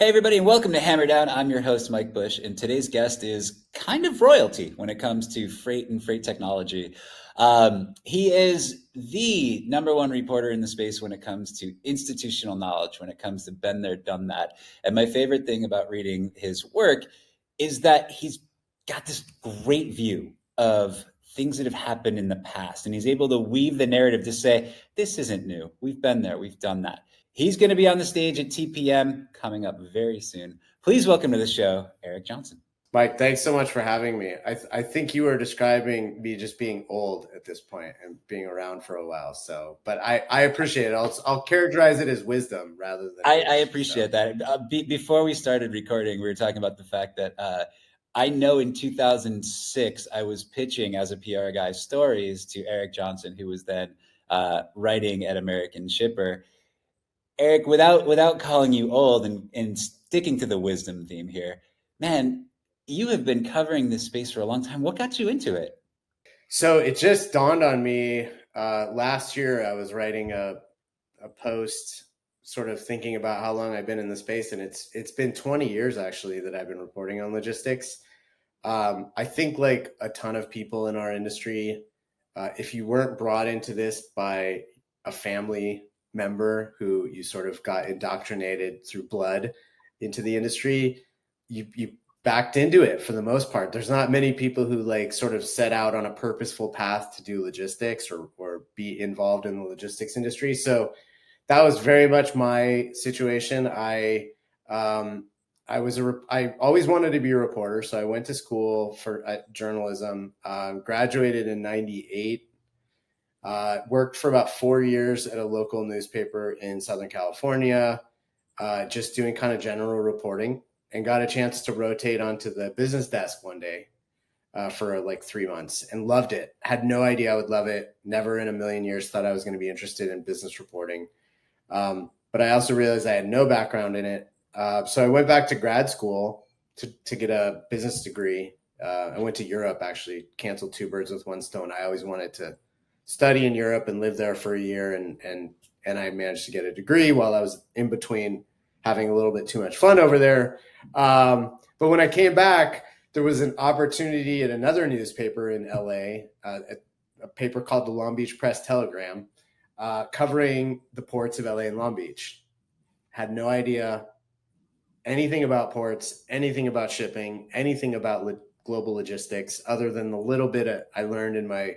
Hey, everybody, and welcome to Hammer Down. I'm your host, Mike Bush, and today's guest is kind of royalty when it comes to freight and freight technology. He is the number one reporter in the space when it comes to institutional knowledge, when it comes to been there, done that. And my favorite thing about reading his work is that he's got this great view of things that have happened in the past, and he's able to weave the narrative to say, this isn't new. We've been there, we've done that. He's going to be on the stage at TPM coming up very soon. Please welcome to the show, Eric Johnson. Mike, thanks so much for having me. I think you were describing me just being old at this point and being around for a while. So, but I appreciate it. I'll characterize it as wisdom rather than I age, appreciate that. Before we started recording, we were talking about the fact that I know in 2006 I was pitching as a PR guy stories to Eric Johnson, who was then writing at American Shipper. Eric, without calling you old and sticking to the wisdom theme here, man, you have been covering this space for a long time. What got you into it? So it just dawned on me last year. I was writing a post, sort of thinking about how long I've been in the space, and it's been 20 years actually that I've been reporting on logistics. I think like a ton of people in our industry, if you weren't brought into this by a family member who you sort of got indoctrinated through blood into the industry, you backed into it for the most part. There's not many people who like sort of set out on a purposeful path to do logistics or be involved in the logistics industry. So that was very much my situation. I always wanted to be a reporter, so I went to school for journalism. Graduated in '98. Worked for about 4 years at a local newspaper in Southern California, just doing kind of general reporting, and got a chance to rotate onto the business desk one day for like 3 months and loved it. Had no idea I would love it. Never in a million years thought I was going to be interested in business reporting. But I also realized I had no background in it. So I went back to grad school to get a business degree. I went to Europe, actually, canceled two birds with one stone. I always wanted to study in Europe and live there for a year. And I managed to get a degree while I was in between having a little bit too much fun over there. But when I came back, there was an opportunity at another newspaper in LA, a paper called the Long Beach Press Telegram, covering the ports of LA and Long Beach. Had no idea anything about ports, anything about shipping, anything about global logistics, other than the little bit I learned in my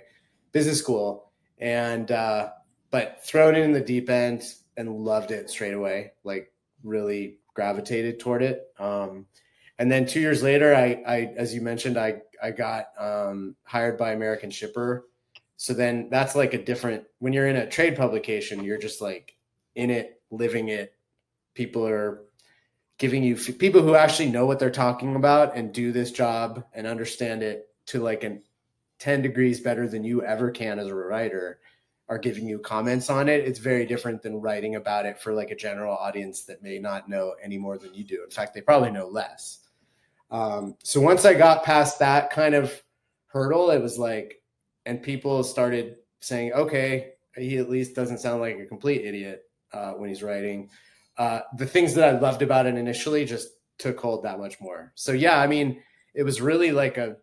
business school. And but thrown in the deep end and loved it straight away. Like really gravitated toward it. And then 2 years later, I as you mentioned, I got hired by American Shipper. So then that's like a different, when you're in a trade publication, you're just like in it, living it. People are giving you people who actually know what they're talking about and do this job and understand it to like an 10 degrees better than you ever can as a writer are giving you comments on it. It's very different than writing about it for like a general audience that may not know any more than you do. In fact, they probably know less. So once I got past that kind of hurdle, it was like, and people started saying, okay, he at least doesn't sound like a complete idiot when he's writing. The things that I loved about it initially just took hold that much more. So yeah, I mean, it was really like a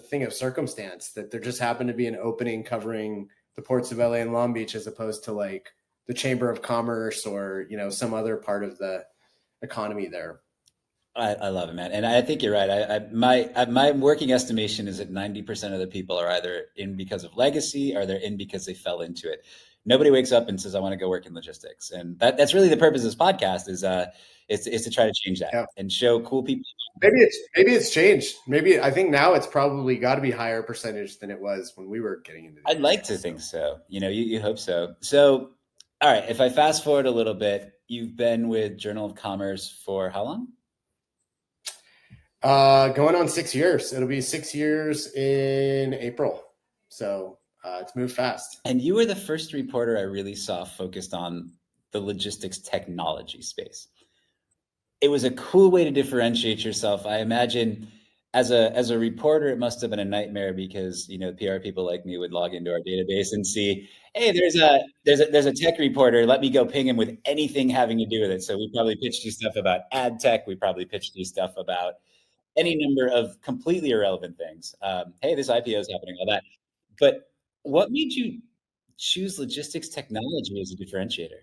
thing of circumstance that there just happened to be an opening covering the ports of LA and Long Beach as opposed to like the Chamber of Commerce or, you know, some other part of the economy there. I love it, man, and I think you're right. My working estimation is that 90% of the people are either in because of legacy or they're in because they fell into it. Nobody wakes up and says, "I want to go work in logistics," and that's really the purpose of this podcast is to try to change that Yeah. and show cool people. Maybe it's changed. Maybe I think now it's probably got to be higher percentage than it was when we were getting into the I'd like to industry. think so. You hope so. So, all right, if I fast forward a little bit, you've been with Journal of Commerce for how long? Going on 6 years. It'll be 6 years in April. So it's moved fast. And you were the first reporter I really saw focused on the logistics technology space. It was a cool way to differentiate yourself. I imagine as a reporter, it must have been a nightmare because, you know, PR people like me would log into our database and see, hey, there's a tech reporter. Let me go ping him with anything having to do with it. So we probably pitched you stuff about ad tech. We probably pitched you stuff about any number of completely irrelevant things. Hey, this IPO is happening, all that. But what made you choose logistics technology as a differentiator?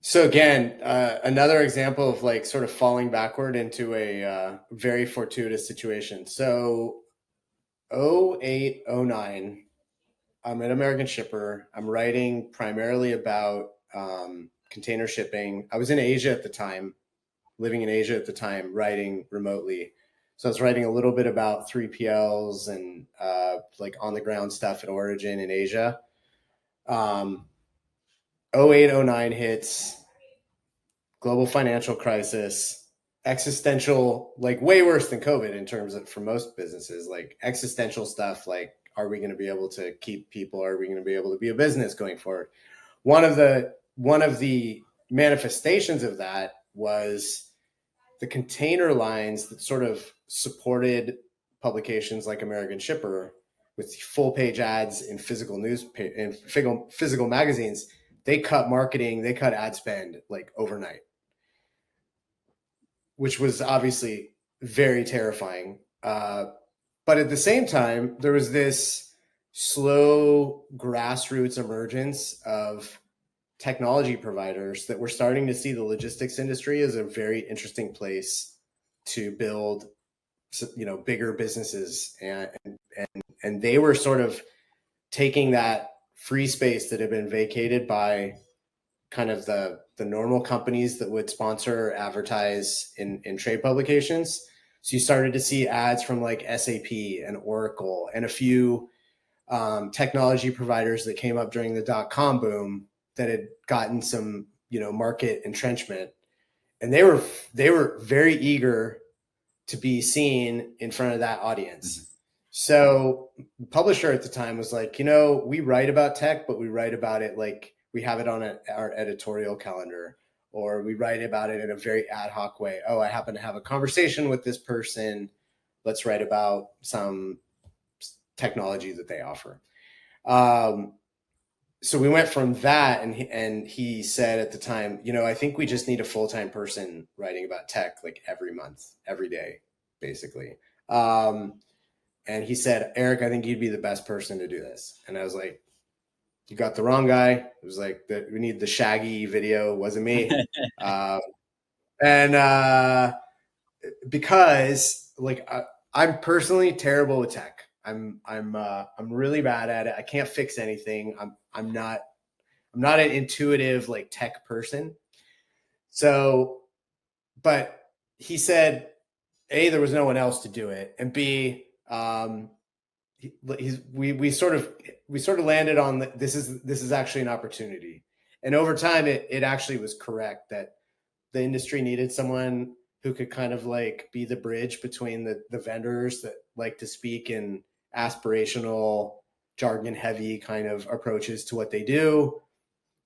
So again, another example of like sort of falling backward into a very fortuitous situation. So 08, 09, I'm at American Shipper. I'm writing primarily about container shipping. I was in Asia at the time, living in Asia at the time, writing remotely. So I was writing a little bit about 3PLs and like on the ground stuff at Origin in Asia. 08, 09 hits, global financial crisis, existential, like way worse than COVID in terms of for most businesses, like existential stuff like, are we going to be able to keep people? Are we going to be able to be a business going forward? One of the manifestations of that was the container lines that sort of supported publications like American Shipper with full page ads in physical physical magazines. They cut marketing, they cut ad spend like overnight, which was obviously very terrifying. But at the same time, there was this slow grassroots emergence of technology providers that were starting to see the logistics industry as a very interesting place to build, you know, bigger businesses, and they were sort of taking that free space that had been vacated by kind of the normal companies that would sponsor or advertise in trade publications. So you started to see ads from like SAP and Oracle and a few technology providers that came up during the dot-com boom that had gotten some, you know, market entrenchment, and they were very eager to be seen in front of that audience. Mm-hmm. So the publisher at the time was like, you know, we write about tech, but we write about it like we have it on our editorial calendar, or we write about it in a very ad hoc way. Oh, I happen to have a conversation with this person. Let's write about some technology that they offer. So we went from that, and he said at the time, you know, I think we just need a full-time person writing about tech like every month, every day, basically. And he said, Eric, I think you'd be the best person to do this. And I was like, you got the wrong guy. It was like, we need the Shaggy video. It wasn't me. Because like I'm personally terrible with tech. I'm really bad at it. I can't fix anything. I'm not an intuitive like tech person. So, but he said, A, there was no one else to do it, and B, we sort of landed on this is actually an opportunity. And over time, it actually was correct that the industry needed someone who could kind of like be the bridge between the vendors that like to speak in aspirational, jargon heavy kind of approaches to what they do,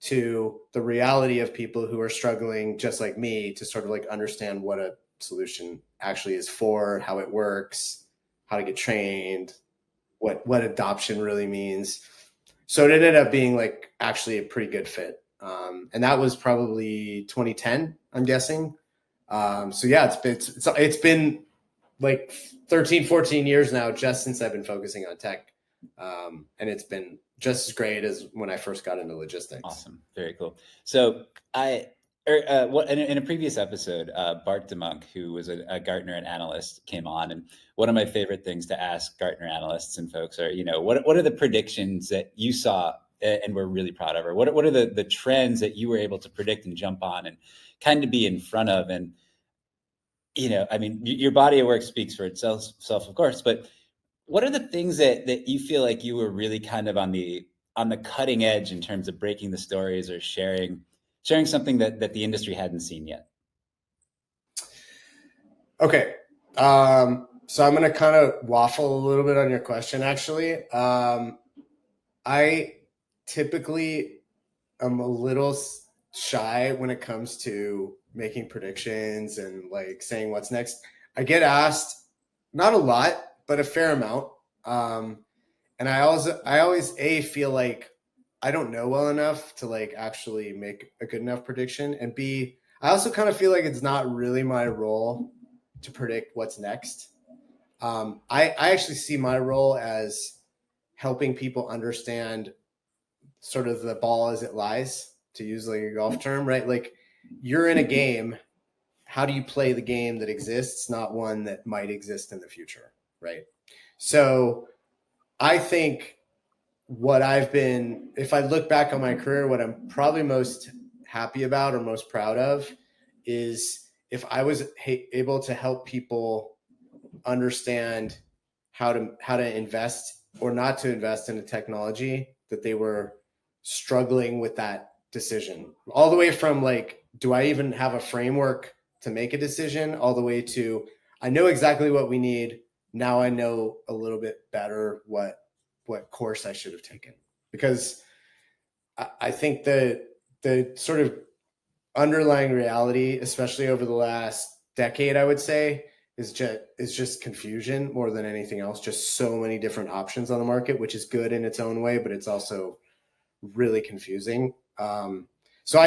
to the reality of people who are struggling just like me to sort of like understand what a solution actually is for, how it works, how to get trained, what adoption really means. So it ended up being like actually a pretty good fit. And that was probably 2010, I'm guessing. So yeah, it's been like 13, 14 years now, just since I've been focusing on tech. And it's been just as great as when I first got into logistics. Awesome. Very cool. So in a previous episode, Bart DeMonk, who was a Gartner analyst, came on, and one of my favorite things to ask Gartner analysts and folks are, you know, what are the predictions that you saw and were really proud of, or what are the trends that you were able to predict and jump on and kind of be in front of? And, you know, I mean, your body of work speaks for itself, of course, but what are the things that you feel like you were really kind of on the cutting edge in terms of breaking the stories or sharing something that the industry hadn't seen yet? Okay. So I'm going to kind of waffle a little bit on your question, actually. I typically am a little shy when it comes to making predictions and like saying what's next. I get asked not a lot, but a fair amount. And I always feel like I don't know well enough to like actually make a good enough prediction, and B, I also kind of feel like it's not really my role to predict what's next. I actually see my role as helping people understand sort of the ball as it lies, to use like a golf term, right? Like you're in a game. How do you play the game that exists, not one that might exist in the future, right? So I think if I look back on my career, what I'm probably most happy about or most proud of is if I was able to help people understand how to invest or not to invest in a technology that they were struggling with that decision, all the way from like, do I even have a framework to make a decision, all the way to I know exactly what we need. Now I know a little bit better what course I should have taken, because I think the sort of underlying reality, especially over the last decade, I would say, is just confusion more than anything else. Just so many different options on the market, which is good in its own way, but it's also really confusing. So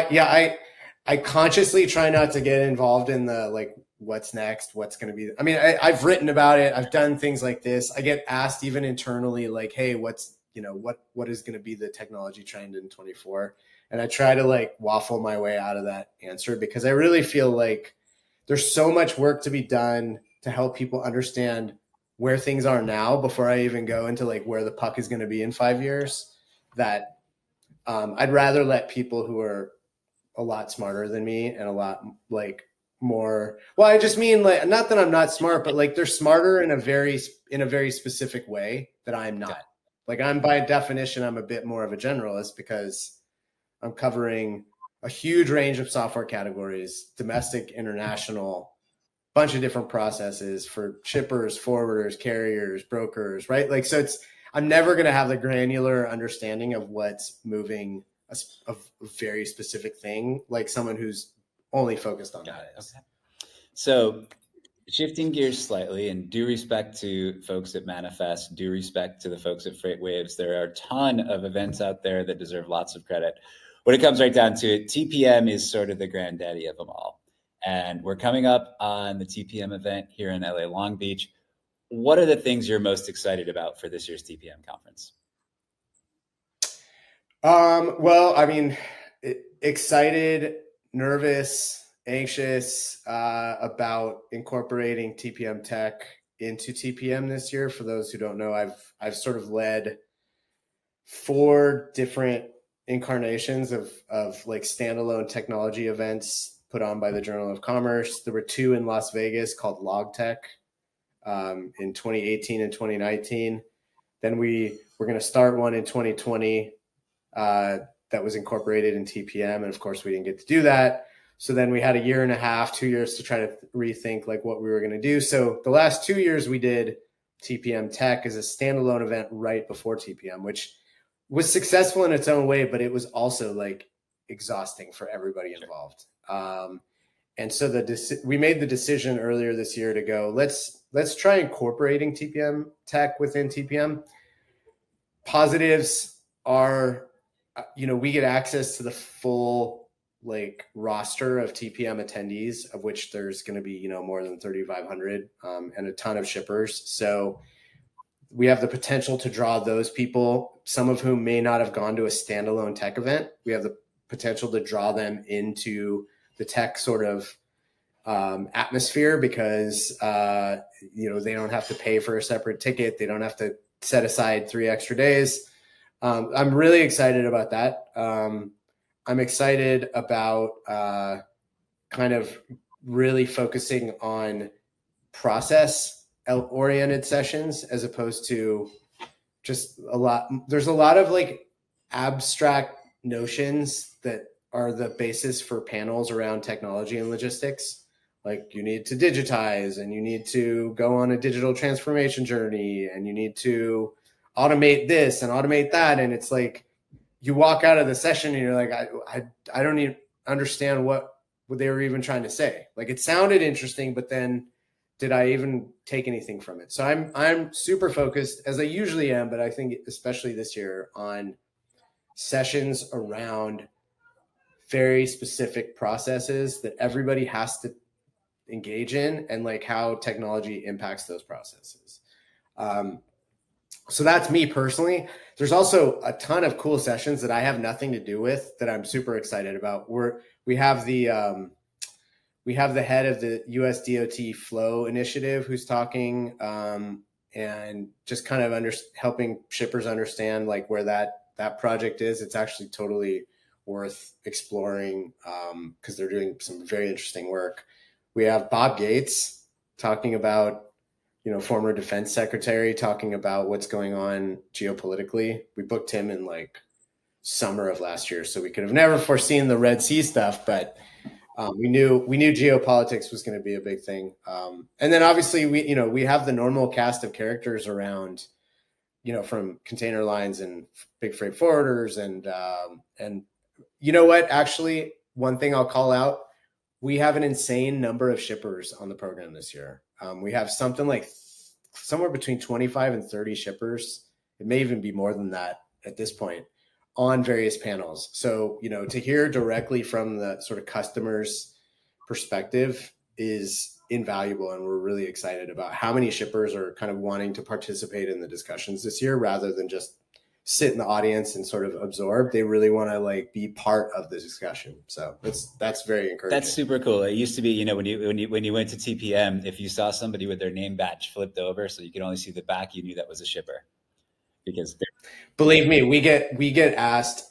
I consciously try not to get involved in the like what's next, what's going to be. I mean, I've written about it. I've done things like this. I get asked even internally, like, hey, what's what is going to be the technology trend in 24? And I try to like waffle my way out of that answer, because I really feel like there's so much work to be done to help people understand where things are now before I even go into like where the puck is going to be in 5 years, that I'd rather let people who are a lot smarter than me and a lot like more, well, I just mean like, not that I'm not smart, but like they're smarter in a very specific way that I'm not. Like I'm by definition, I'm a bit more of a generalist because I'm covering a huge range of software categories, domestic, international, bunch of different processes for shippers, forwarders, carriers, brokers, right? Like, so I'm never going to have the granular understanding of what's moving a very specific thing, like someone who's only focused on that. Okay. So shifting gears slightly, and due respect to folks at Manifest, due respect to the folks at FreightWaves, there are a ton of events out there that deserve lots of credit. When it comes right down to it, TPM is sort of the granddaddy of them all. And we're coming up on the TPM event here in LA Long Beach. What are the things you're most excited about for this year's TPM conference? Well, I mean, excited, nervous, anxious about incorporating TPM tech into TPM this year. For those who don't know, I've sort of led 4 different incarnations of like standalone technology events put on by the Journal of Commerce. There were 2 in Las Vegas called LogTech in 2018 and 2019. Then we were going to start one in 2020 that was incorporated in TPM. And of course, we didn't get to do that. So then we had a year and a half, 2 years to try to rethink like what we were going to do. So the last 2 years we did TPM Tech as a standalone event right before TPM, which was successful in its own way, but it was also like exhausting for everybody involved. And so we made the decision earlier this year to go, let's try incorporating TPM Tech within TPM. Positives are, we get access to the full like roster of TPM attendees, of which there's going to be, more than 3,500 and a ton of shippers. So we have the potential to draw those people, some of whom may not have gone to a standalone tech event. We have the potential to draw them into the tech sort of atmosphere because, they don't have to pay for a separate ticket. They don't have to set aside 3 extra days. I'm really excited about that. I'm excited about kind of really focusing on process-oriented sessions as opposed to just there's a lot of like abstract notions that are the basis for panels around technology and logistics. Like you need to digitize and you need to go on a digital transformation journey and you need to automate this and automate that. And it's like, you walk out of the session and you're like, I don't even understand what they were even trying to say. Like it sounded interesting, but then did I even take anything from it? So I'm super focused, as I usually am, but I think especially this year, on sessions around very specific processes that everybody has to engage in, and like how technology impacts those processes. So that's me personally. There's also a ton of cool sessions that I have nothing to do with that I'm super excited about. We have the head of the US DOT Flow Initiative who's talking, and just kind of helping shippers understand like where that project is. It's actually totally worth exploring, because they're doing some very interesting work. We have Bob Gates talking about, former defense secretary, talking about what's going on geopolitically. We booked him in like summer of last year, so we could have never foreseen the Red Sea stuff, but we knew geopolitics was going to be a big thing. And then obviously we have the normal cast of characters around, from container lines and big freight forwarders, and you know what? Actually, one thing I'll call out: we have an insane number of shippers on the program this year. We have something like somewhere between 25 and 30 shippers. It may even be more than that at this point on various panels. So, to hear directly from the sort of customer's perspective is invaluable. And we're really excited about how many shippers are kind of wanting to participate in the discussions this year, rather than just sit in the audience and sort of absorb. They really want to like be part of the discussion. So that's very encouraging. That's super cool. It used to be, when you went to TPM, if you saw somebody with their name badge flipped over so you could only see the back, you knew that was a shipper. Because believe me, we get asked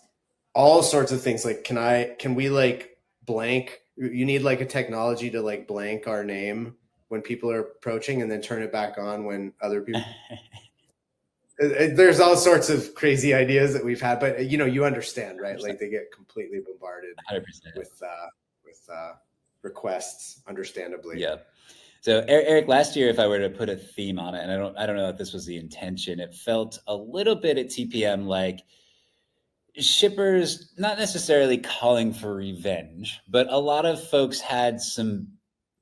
all sorts of things like, can we like blank? You need like a technology to like blank our name when people are approaching and then turn it back on when other people. There's all sorts of crazy ideas that we've had, but you understand, right? 100%. Like they get completely bombarded 100%. with requests, understandably. Yeah. So Eric, last year, if I were to put a theme on it, and I don't know if this was the intention, it felt a little bit at TPM like shippers not necessarily calling for revenge, but a lot of folks had some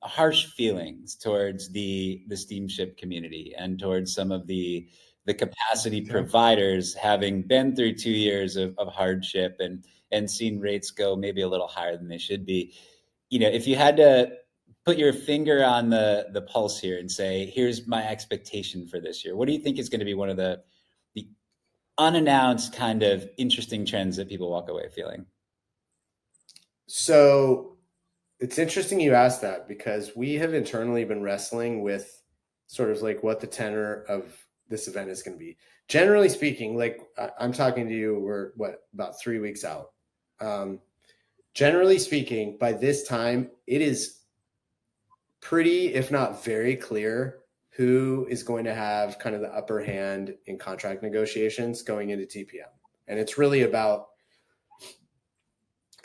harsh feelings towards the steamship community and towards some of the capacity providers, having been through 2 years of hardship and seen rates go maybe a little higher than they should be. If you had to put your finger on the pulse here and say, here's my expectation for this year, what do you think is going to be one of the unannounced kind of interesting trends that people walk away feeling? So it's interesting you asked that, because we have internally been wrestling with sort of like what the tenor of this event is going to be. Generally speaking, like I'm talking to you, we're about 3 weeks out. Generally speaking, by this time, it is pretty, if not very clear, who is going to have kind of the upper hand in contract negotiations going into TPM. And it's really about,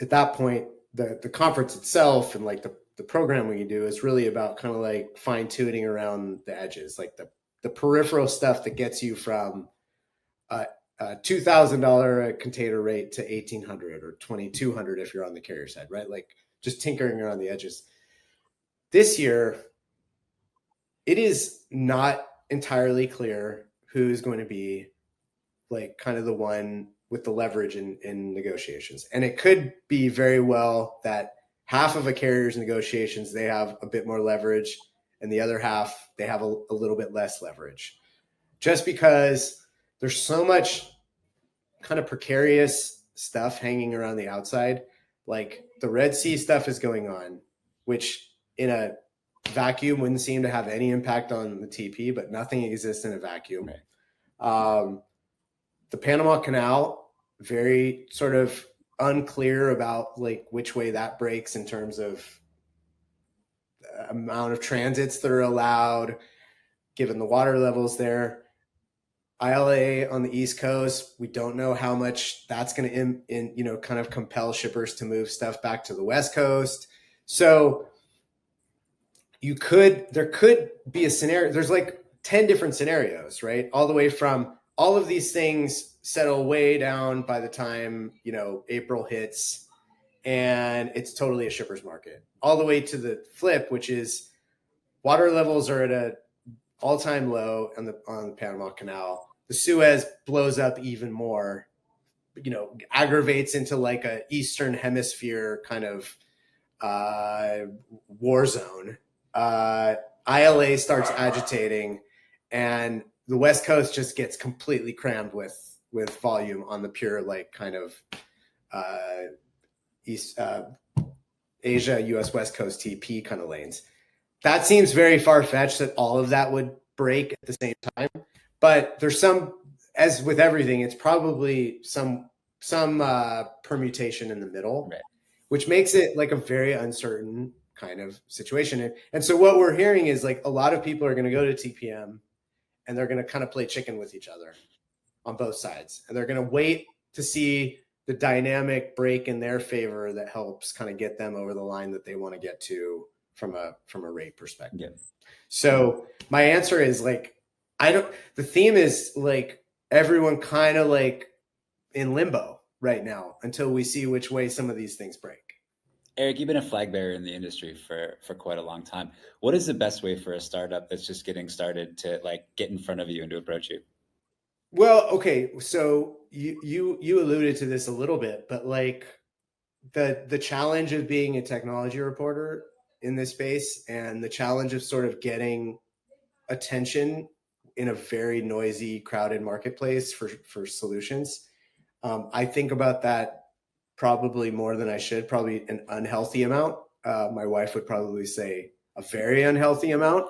at that point, the conference itself and like the programming you do is really about kind of like fine tuning around the edges, like the peripheral stuff that gets you from a $2,000 container rate to $1,800 or $2,200 if you're on the carrier side, right? Like just tinkering around the edges. This year, it is not entirely clear who's going to be like kind of the one with the leverage in negotiations. And it could be very well that half of a carrier's negotiations, they have a bit more leverage, and the other half, they have a little bit less leverage. Just because there's so much kind of precarious stuff hanging around the outside. Like the Red Sea stuff is going on, which in a vacuum wouldn't seem to have any impact on the TP, but nothing exists in a vacuum. Right. The Panama Canal, very sort of unclear about like which way that breaks in terms of the amount of transits that are allowed, given the water levels there. ILA on the East Coast, we don't know how much that's going to kind of compel shippers to move stuff back to the West Coast. So there could be a scenario. There's like 10 different scenarios, right? All the way from all of these things settle way down by the time, April hits and it's totally a shipper's market, all the way to the flip, which is water levels are at a all-time low on the Panama Canal. The Suez blows up even more, aggravates into like a Eastern Hemisphere kind of war zone. ILA starts agitating, and the West Coast just gets completely crammed with volume on the pure like kind of East Asia, US West Coast TP kind of lanes. That seems very far-fetched that all of that would break at the same time, but there's some, as with everything, it's probably some permutation in the middle, Right. which makes it like a very uncertain kind of situation. And so what we're hearing is like a lot of people are going to go to TPM and they're going to kind of play chicken with each other on both sides. And they're going to wait to see the dynamic break in their favor that helps kind of get them over the line that they want to get to from a rate perspective. Yeah. So my answer is like, the theme is like everyone kind of like in limbo right now until we see which way some of these things break. Eric, you've been a flag bearer in the industry for quite a long time. What is the best way for a startup that's just getting started to like get in front of you and to approach you? Well, okay, so you alluded to this a little bit, but like the challenge of being a technology reporter in this space and the challenge of sort of getting attention in a very noisy, crowded marketplace for solutions. I think about that probably more than I should, probably an unhealthy amount. My wife would probably say a very unhealthy amount.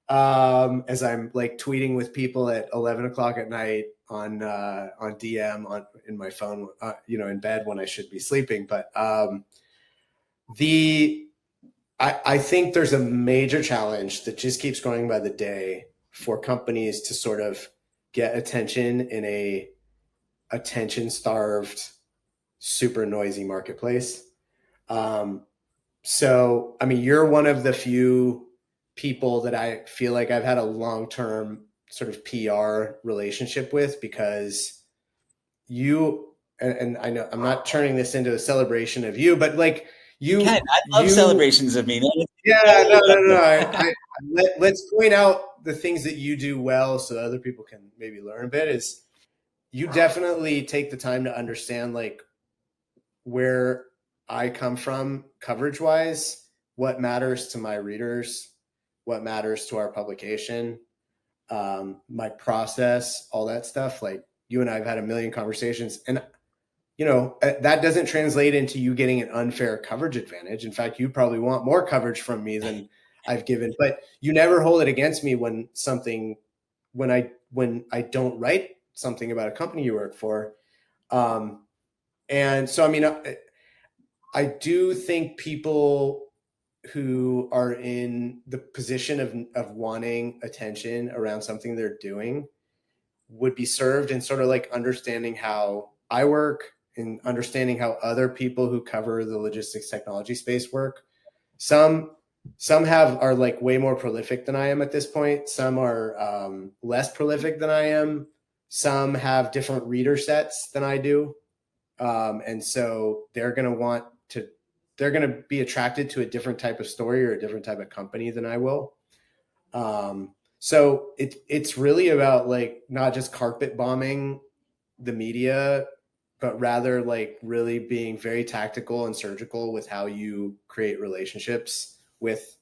As I'm like tweeting with people at 11 o'clock at night on DM in my phone, in bed when I should be sleeping. But I think there's a major challenge that just keeps growing by the day for companies to sort of get attention in a attention-starved, super noisy marketplace. So, I mean, you're one of the few people that I feel like I've had a long-term sort of PR relationship with, because you, and I know I'm not turning this into a celebration of you, but like I love celebrations of me, man. Yeah, no. Let's point out the things that you do well so other people can maybe learn a bit. Is you definitely take the time to understand like where I come from coverage wise, what matters to my readers, what matters to our publication, my process, all that stuff. Like you and I have had a million conversations, and that doesn't translate into you getting an unfair coverage advantage. In fact, you probably want more coverage from me than I've given, but you never hold it against me when I don't write something about a company you work for. And so, I mean, I do think people who are in the position of wanting attention around something they're doing would be served in sort of like understanding how I work and understanding how other people who cover the logistics technology space work. Some are like way more prolific than I am at this point. Some are less prolific than I am. Some have different reader sets than I do. And so they're going to be attracted to a different type of story or a different type of company than I will. So it's really about like not just carpet bombing the media, but rather like really being very tactical and surgical with how you create relationships with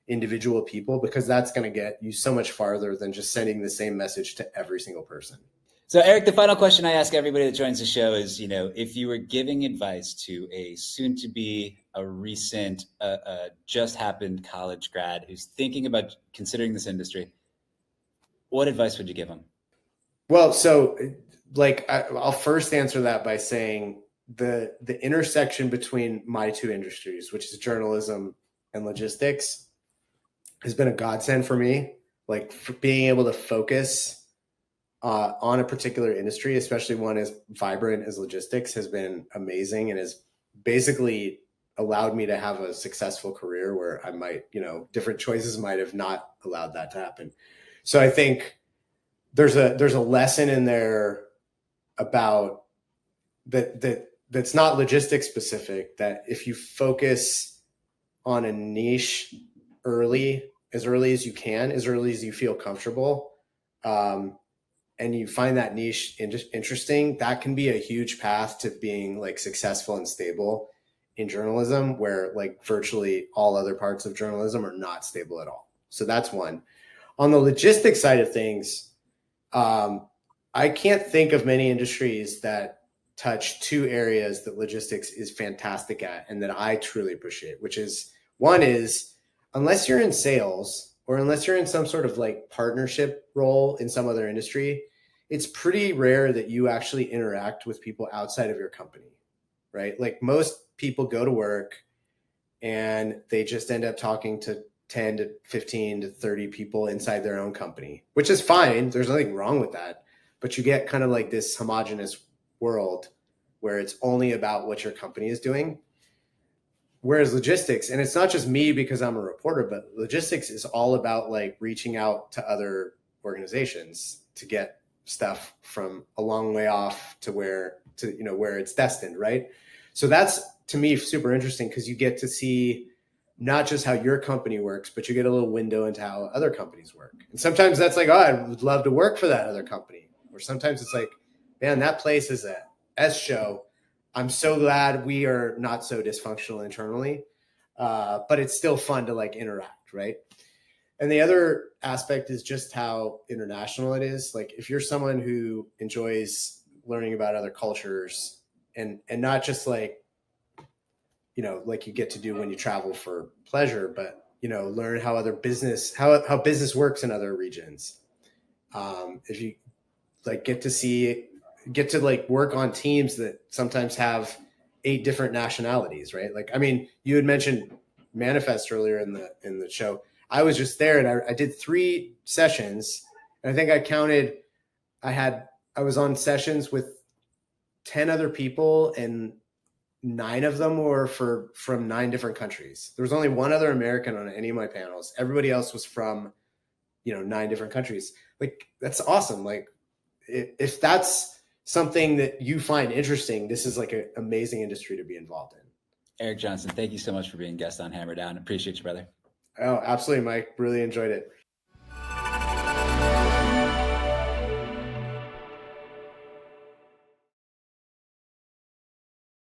individual people, because that's going to get you so much farther than just sending the same message to every single person. So Eric, the final question I ask everybody that joins the show is, if you were giving advice to a soon-to-be, a recent, just happened college grad who's thinking about considering this industry, what advice would you give them? Well, so like I'll first answer that by saying the intersection between my two industries, which is journalism and logistics, has been a godsend for me. Like for being able to focus on a particular industry, especially one as vibrant as logistics, has been amazing and has basically allowed me to have a successful career where I might, different choices might have not allowed that to happen. So I think there's a lesson in there about that's not logistics specific, that if you focus on a niche early as early as you can, as early as you feel comfortable, and you find that niche interesting, that can be a huge path to being like successful and stable in journalism, where like virtually all other parts of journalism are not stable at all. So that's one. On the logistics side of things, I can't think of many industries that touch two areas that logistics is fantastic at and that I truly appreciate, which is, one is, unless you're in sales or unless you're in some sort of like partnership role in some other industry, it's pretty rare that you actually interact with people outside of your company, right? Like most people go to work and they just end up talking to 10 to 15 to 30 people inside their own company, which is fine. There's nothing wrong with that. But you get kind of like this homogenous world where it's only about what your company is doing. Whereas logistics, and it's not just me because I'm a reporter, but logistics is all about like reaching out to other organizations to get stuff from a long way off to where it's destined, right? So that's, to me, super interesting because you get to see not just how your company works, but you get a little window into how other companies work. And sometimes that's like, oh, I would love to work for that other company. Or sometimes it's like, man, that place is a S show. I'm so glad we are not so dysfunctional internally, but it's still fun to like interact, right? And the other aspect is just how international it is. Like if you're someone who enjoys learning about other cultures and not just like, like you get to do when you travel for pleasure, but, learn how other business, how business works in other regions. If you like get to like work on teams that sometimes have 8 different nationalities, right? Like, I mean, you had mentioned Manifest earlier in the show. I was just there and I did 3 sessions, and I think I counted, I was on sessions with 10 other people, and 9 of them were from 9 different countries. There was only 1 other American on any of my panels. Everybody else was from, 9 different countries. Like, that's awesome. Like, if that's something that you find interesting, this is like an amazing industry to be involved in. Eric Johnson, thank you so much for being guest on Hammer Down. Appreciate you, brother. Oh, absolutely, Mike. Really enjoyed it.